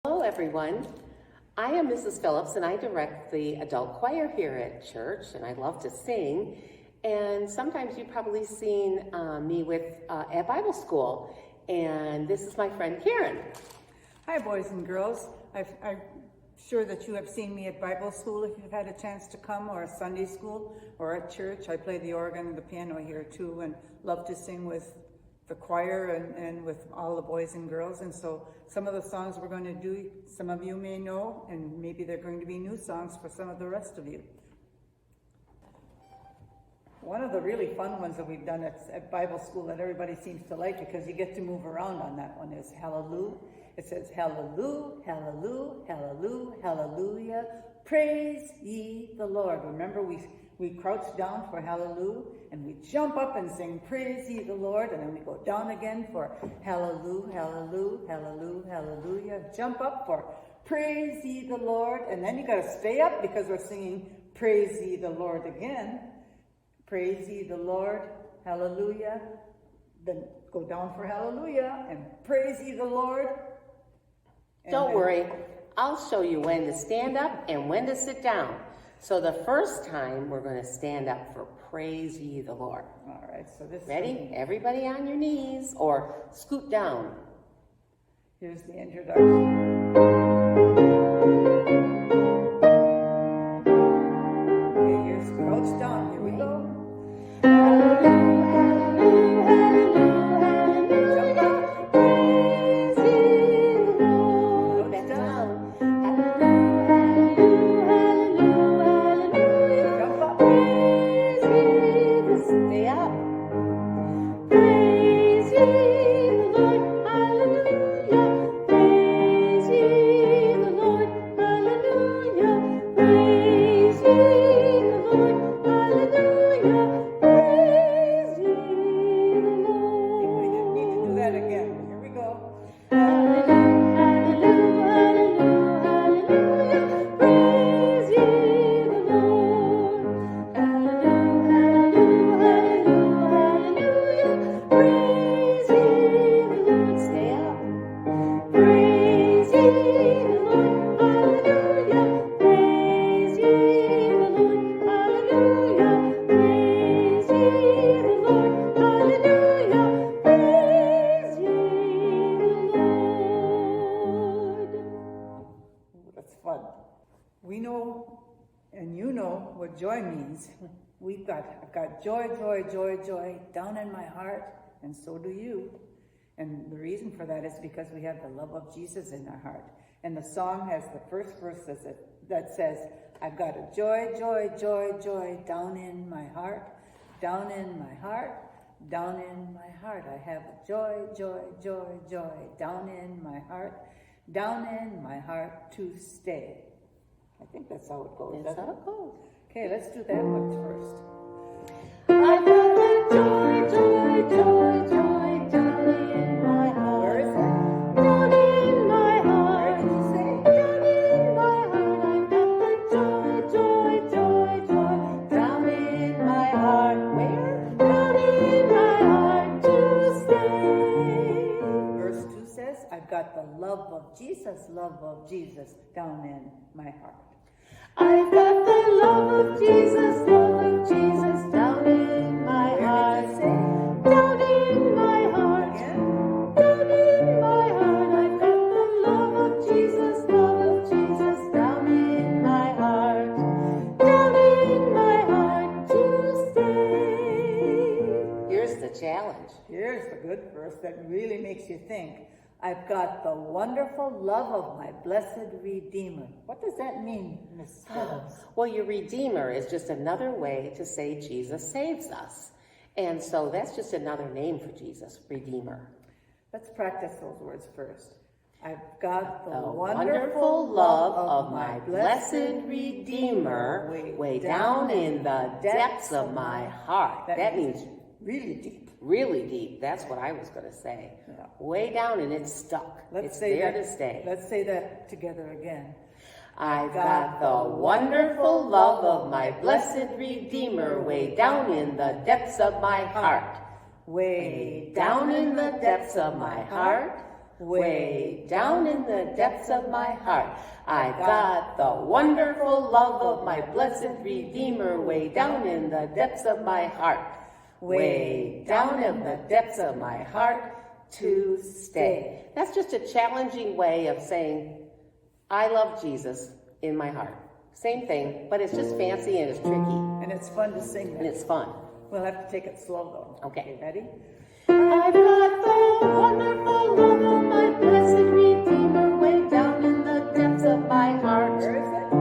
Hello everyone, I am Mrs. Phillips and I direct the adult choir here at church, and I love to sing. And sometimes you've probably seen me at Bible school, and this is my friend Karen. Hi boys and girls, I'm sure that you have seen me at Bible school if you've had a chance to come, or Sunday school, or at church. I play the organ and the piano here too, and love to sing with the choir and with all the boys and girls. And so some of the songs we're going to do, some of you may know, and maybe they're going to be new songs for some of the rest of you. One of the really fun ones that we've done at Bible school that everybody seems to like, because you get to move around on that one, is Hallelujah. It says, Hallelujah, Hallelujah, Hallelujah, Hallelujah, praise ye the Lord. Remember, we crouch down for Hallelujah, and we jump up and sing praise ye the Lord, and then we go down again for Hallelujah, Hallelujah, Hallelujah, Hallelujah, jump up for praise ye the Lord, and then you got to stay up because we're singing praise ye the Lord again. Praise ye the Lord, Hallelujah, then go down for Hallelujah, and praise ye the Lord. Don't worry, I'll show you when to stand up and when to sit down. So the first time we're going to stand up for praise ye the Lord. All right, so this ready? Everybody on your knees or scoot down. Here's the introduction. Okay, here's crouch down. Here we go. Hallelujah, hallelujah, hallelujah, hallelujah. Praise ye the Lord. Go back down. Stay up. Praise ye the Lord, hallelujah. Praise ye the Lord, hallelujah. Praise ye the Lord, hallelujah. Praise ye the Lord. I think we need to do that again. Here we go. Hallelujah, hallelujah, hallelujah. Praise ye the Lord. Hallelujah, hallelujah, hallelujah. Praise ye the Lord. Stay up. Praise ye the Lord. Hallelujah. Praise ye the Lord. Hallelujah. Praise ye the Lord. Hallelujah. Praise ye the Lord. That's fun. We know, and you know, what joy means. I've got joy, joy, joy, joy down in my heart, and so do you. And the reason for that is because we have the love of Jesus in our heart. And the song has the first verse that says, I've got a joy, joy, joy, joy down in my heart, down in my heart, down in my heart. I have a joy, joy, joy, joy down in my heart to stay. I think that's how it goes. That's how it goes. Okay, let's do that one first. I've got a joy, joy, joy, joy down in my heart. Where is it? Down in my heart. Where did you say? Down in my heart. I've got the joy, joy, joy, joy down in my heart. Where? Down in my heart to stay. Verse 2 says, I've got the love of Jesus down in my heart. I've got the love of Jesus down in my heart. Down in my heart. Down in my heart. I've got the love of Jesus down in my heart. Down in my heart to stay. Here's the challenge. Here's the good verse that really makes you think. I've got the wonderful love of my blessed Redeemer. What does that mean, Miss Phillips? Well, your Redeemer is just another way to say Jesus saves us. And so that's just another name for Jesus, Redeemer. Let's practice those words first. I've got the wonderful love of my blessed Redeemer way down in the depths of my heart. That means really deep. Really deep. That's what I was going to say. Yeah. Way down and it's stuck. It's there to stay. Let's say that together again. I've got the wonderful love of my blessed Redeemer way down in the depths of my heart. Way Down in the depths of my heart. Way down in the depths of my heart, I got the wonderful love of my blessed Redeemer. Way down in the depths of my heart, way down in the depths of my heart to stay. That's just a challenging way of saying, I love Jesus in my heart. Same thing, but it's just fancy and it's tricky. And it's fun to sing that. And it's fun. We'll have to take it slow though. Okay. Ready? I've got the wonderful love of my blessed Redeemer, way down in the depths of my heart. Where is it?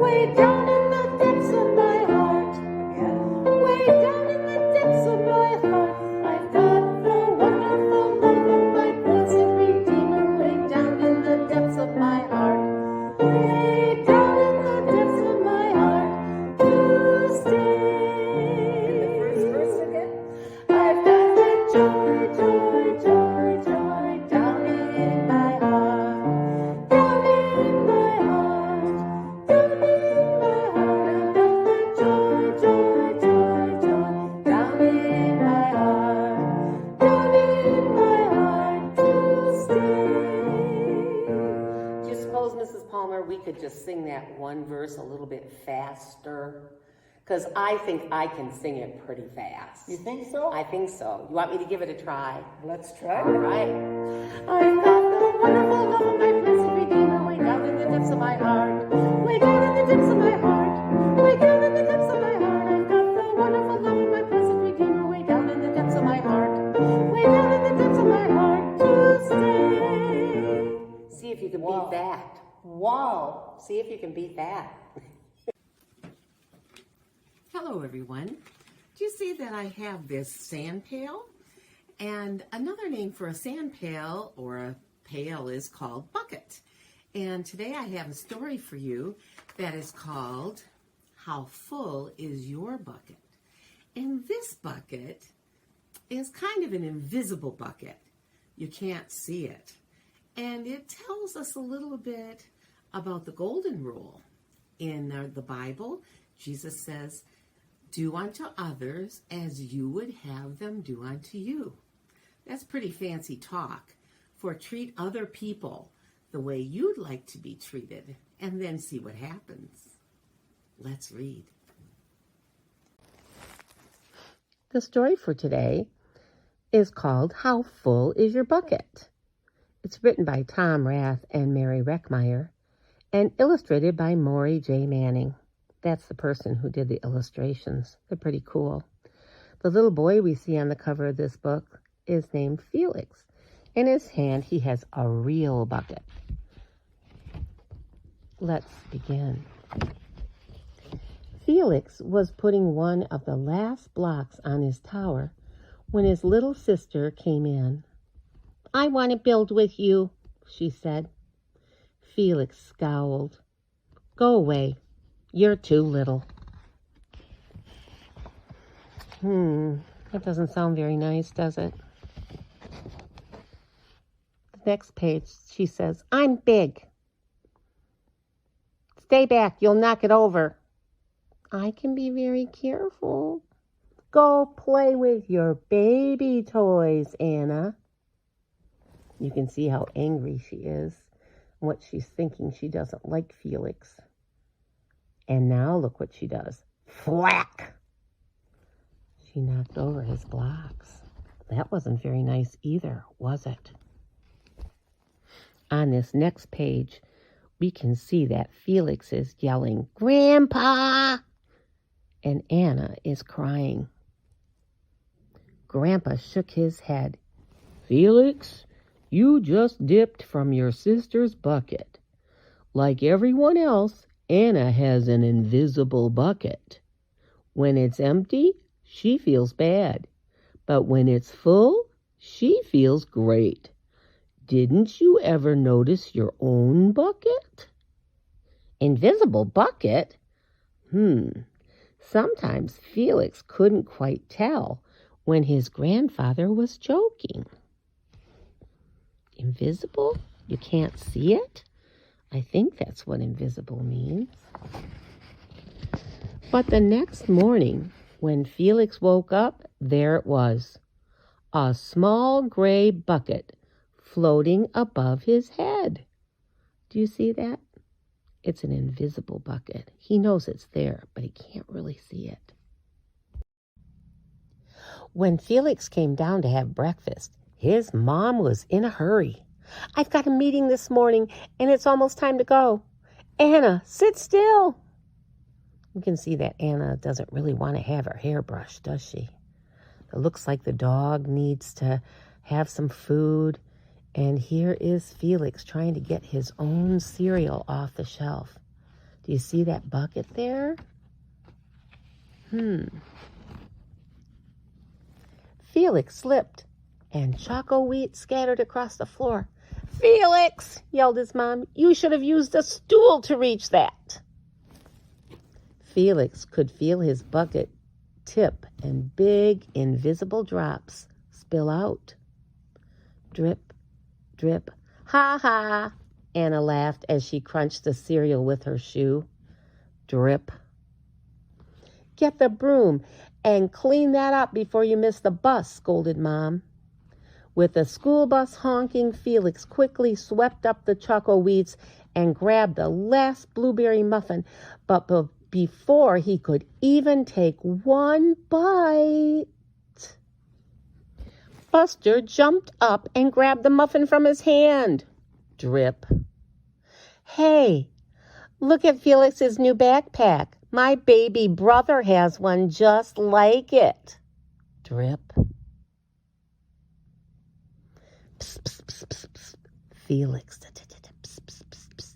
Way down in the depths of my heart. Again. Way down in the depths of my heart. I've got the wonderful love of my blessed Redeemer, way down in the depths of my heart. Way down in the depths of my heart to stay. And the first verse again. I've got the joy, joy, joy, joy down in my heart, down in my heart, down in my heart. I've got the joy, joy, joy, joy down in my heart, down in my heart to stay. Do you suppose, Mrs. Palmer, we could just sing that one verse a little bit faster? Because I think I can sing it pretty fast. You think so? I think so. You want me to give it a try? Let's try All it. right. I've got the wonderful love of my blessed Redeemer, way down in the depths of my heart. Way down in the depths of my heart. Way down in the depths of my heart. I've got the wonderful love of my blessed Redeemer, way down in the depths of my heart. Way down in the depths of my heart to stay. See if you can beat that. Wow. See if you can beat that. Hello, everyone. Do you see that I have this sand pail? And another name for a sand pail or a pail is called bucket. And today I have a story for you that is called How Full is Your Bucket? And this bucket is kind of an invisible bucket. You can't see it. And it tells us a little bit about the golden rule. In the Bible, Jesus says, do unto others as you would have them do unto you. That's pretty fancy talk for treat other people the way you'd like to be treated and then see what happens. Let's read. The story for today is called How Full is Your Bucket? It's written by Tom Rath and Mary Reckmeyer and illustrated by Maury J. Manning. That's the person who did the illustrations. They're pretty cool. The little boy we see on the cover of this book is named Felix. In his hand, he has a real bucket. Let's begin. Felix was putting one of the last blocks on his tower when his little sister came in. I want to build with you, she said. Felix scowled. Go away. You're too little. That doesn't sound very nice, does it? The next page, she says, I'm big. Stay back, you'll knock it over. I can be very careful. Go play with your baby toys, Anna. You can see how angry she is, what she's thinking. She doesn't like Felix. And now look what she does. Thwack! She knocked over his blocks. That wasn't very nice either, was it? On this next page, we can see that Felix is yelling, Grandpa! And Anna is crying. Grandpa shook his head. Felix, you just dipped from your sister's bucket. Like everyone else, Anna has an invisible bucket. When it's empty, she feels bad. But when it's full, she feels great. Didn't you ever notice your own bucket? Invisible bucket? Sometimes Felix couldn't quite tell when his grandfather was joking. Invisible? You can't see it? I think that's what invisible means. But the next morning, when Felix woke up, there it was. A small gray bucket floating above his head. Do you see that? It's an invisible bucket. He knows it's there, but he can't really see it. When Felix came down to have breakfast, his mom was in a hurry. "I've got a meeting this morning, and it's almost time to go. Anna, sit still." You can see that Anna doesn't really want to have her hair brushed, does she? It looks like the dog needs to have some food. And here is Felix trying to get his own cereal off the shelf. Do you see that bucket there? Felix slipped, and choco wheat scattered across the floor. "Felix," yelled his mom, "you should have used a stool to reach that." Felix could feel his bucket tip and big, invisible drops spill out. Drip, drip. "Ha ha," Anna laughed as she crunched the cereal with her shoe. Drip. "Get the broom and clean that up before you miss the bus," scolded Mom. With the school bus honking, Felix quickly swept up the choco wheats and grabbed the last blueberry muffin. But before he could even take one bite, Buster jumped up and grabbed the muffin from his hand. Drip. "Hey, look at Felix's new backpack. My baby brother has one just like it." Drip. Psst, psst, psst, psst, psst. Felix. Psst, psst, psst, psst.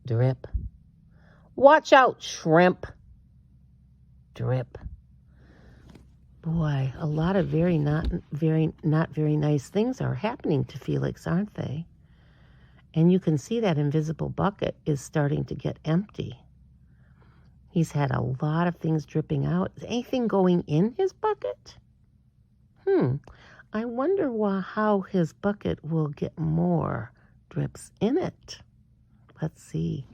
Drip. "Watch out, shrimp." Drip. Boy, a lot of not very nice things are happening to Felix, aren't they? And you can see that invisible bucket is starting to get empty. He's had a lot of things dripping out. Is anything going in his bucket? I wonder how his bucket will get more drips in it. Let's see.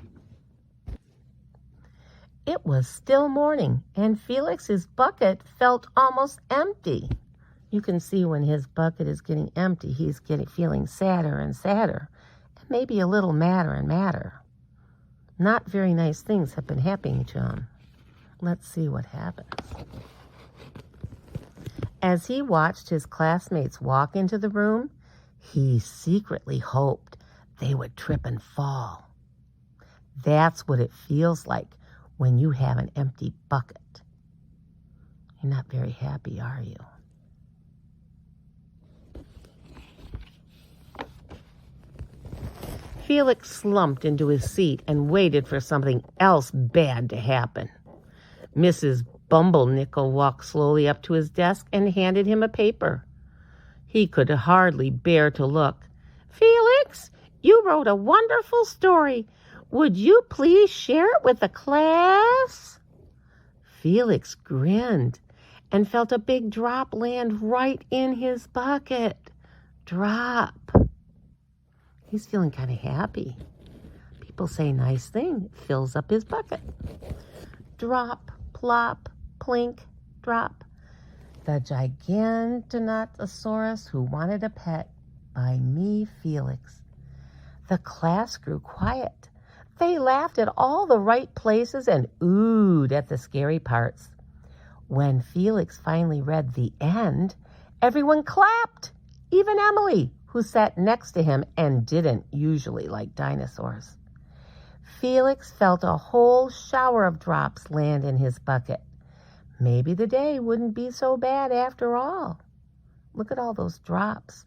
It was still morning, and Felix's bucket felt almost empty. You can see when his bucket is getting empty, he's feeling sadder and sadder, and maybe a little madder and madder. Not very nice things have been happening to him. Let's see what happens. As he watched his classmates walk into the room, he secretly hoped they would trip and fall. That's what it feels like when you have an empty bucket. You're not very happy, are you? Felix slumped into his seat and waited for something else bad to happen. Mrs. Bumblenickel walked slowly up to his desk and handed him a paper. He could hardly bear to look. "Felix, you wrote a wonderful story. Would you please share it with the class?" Felix grinned and felt a big drop land right in his bucket. Drop. He's feeling kind of happy. People say nice thing. Fills up his bucket. Drop, plop, plink, drop. The Gigantanosaurus Who Wanted a Pet by me, Felix. The class grew quiet. They laughed at all the right places and oohed at the scary parts. When Felix finally read the end, everyone clapped, even Emily, who sat next to him and didn't usually like dinosaurs. Felix felt a whole shower of drops land in his bucket. Maybe the day wouldn't be so bad after all. Look at all those drops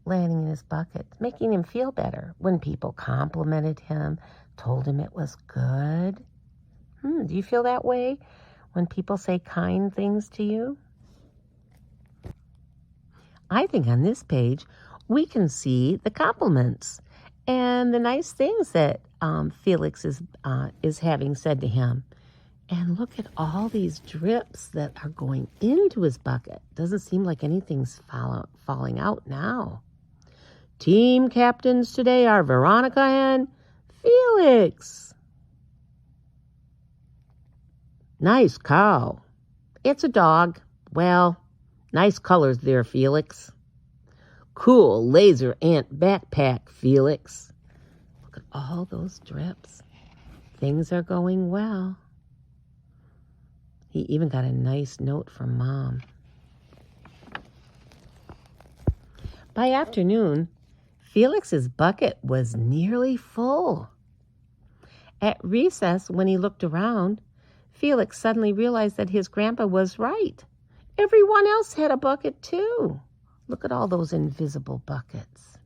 landing in his bucket, making him feel better when people complimented him, told him it was good. Do you feel that way when people say kind things to you? I think on this page, we can see the compliments and the nice things that Felix is having said to him. And look at all these drips that are going into his bucket. Doesn't seem like anything's falling out now. Team captains today are Veronica and Felix. Nice cow. It's a dog. Well, nice colors there, Felix. cool laser ant backpack, Felix. Look at all those drips. Things are going well. He even got a nice note from Mom. By afternoon, Felix's bucket was nearly full. At recess, when he looked around, Felix suddenly realized that his grandpa was right. Everyone else had a bucket too. Look at all those invisible buckets.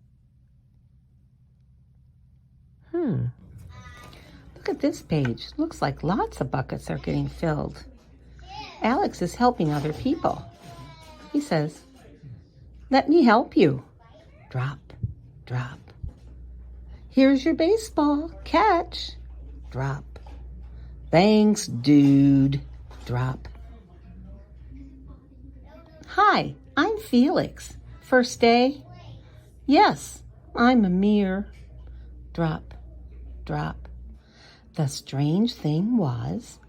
Look at this page. Looks like lots of buckets are getting filled. Alex is helping other people. He says, "Let me help you." Drop, drop. "Here's your baseball. Catch." Drop. "Thanks, dude." Drop. "Hi, I'm Felix. First day?" "Yes, I'm Amir." Drop, drop. The strange thing was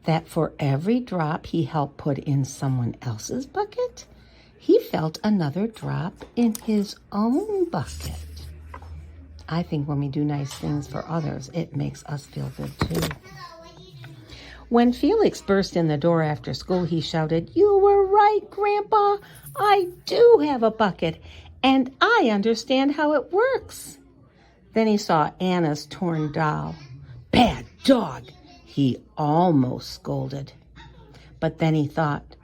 that for every drop he helped put in someone else's bucket, he felt another drop in his own bucket. I think when we do nice things for others, it makes us feel good too. When Felix burst in the door after school, he shouted, "You were right, Grandpa. I do have a bucket, and I understand how it works." Then he saw Anna's torn doll. "Bad dog," he almost scolded. But then he thought,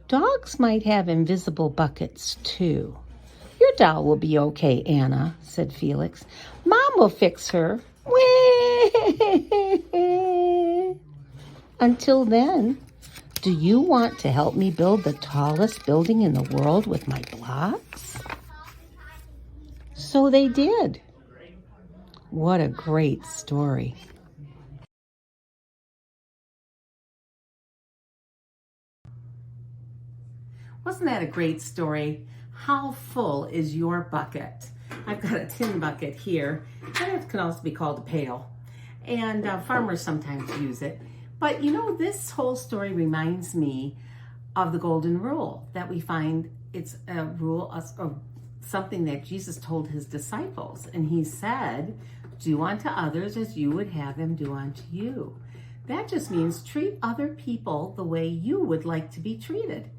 dogs might have invisible buckets too. "Your doll will be okay, Anna," said Felix. "Mom will fix her." Until then, do you want to help me build the tallest building in the world with my blocks? So they did. What a great story. Wasn't that a great story? How full is your bucket? I've got a tin bucket here, and it can also be called a pail. And farmers sometimes use it. But you know, this whole story reminds me of the golden rule that we find. It's a rule of something that Jesus told his disciples. And he said, "Do unto others as you would have them do unto you." That just means treat other people the way you would like to be treated.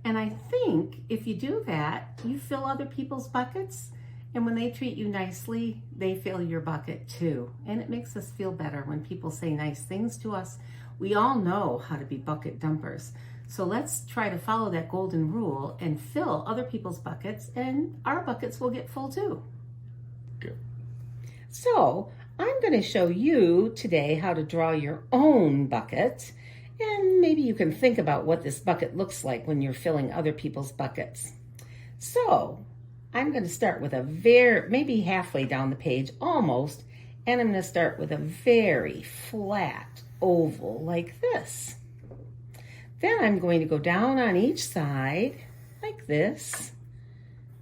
And I think if you do that, you fill other people's buckets, and when they treat you nicely, they fill your bucket too. And it makes us feel better when people say nice things to us. We all know how to be bucket dumpers. So let's try to follow that golden rule and fill other people's buckets, and our buckets will get full too. Good. So I'm going to show you today how to draw your own bucket. And maybe you can think about what this bucket looks like when you're filling other people's buckets. So I'm going to start with maybe halfway down the page, almost, and I'm going to start with a very flat oval like this. Then I'm going to go down on each side like this,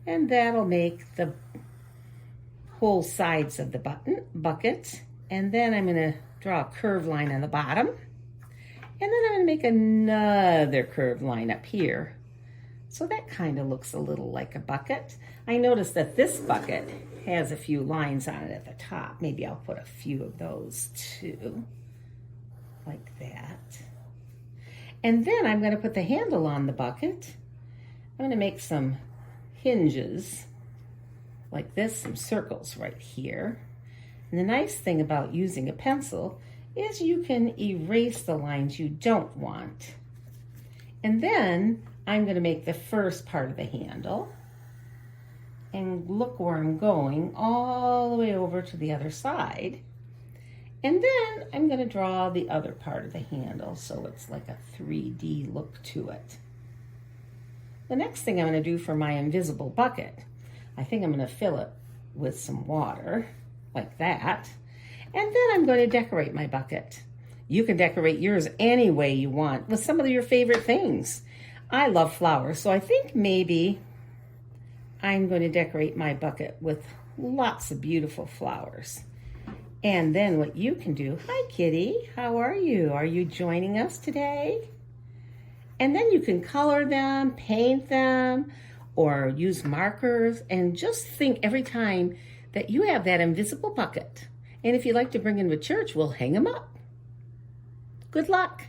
and that'll make the whole sides of the bucket. And then I'm going to draw a curved line on the bottom. And then I'm going to make another curved line up here. So that kind of looks a little like a bucket. I noticed that this bucket has a few lines on it at the top. Maybe I'll put a few of those too, like that. And then I'm going to put the handle on the bucket. I'm going to make some hinges like this, some circles right here. And the nice thing about using a pencil is you can erase the lines you don't want. And then I'm going to make the first part of the handle. And look where I'm going, all the way over to the other side. And then I'm going to draw the other part of the handle so it's like a 3D look to it. The next thing I'm going to do for my invisible bucket, I think I'm going to fill it with some water, like that. And then I'm going to decorate my bucket. You can decorate yours any way you want with some of your favorite things. I love flowers, so I think maybe I'm going to decorate my bucket with lots of beautiful flowers. And then what you can do, hi Kitty, how are you? Are you joining us today? And then you can color them, paint them, or use markers, and just think every time that you have that invisible bucket. And if you'd like to bring them to church, we'll hang them up. Good luck.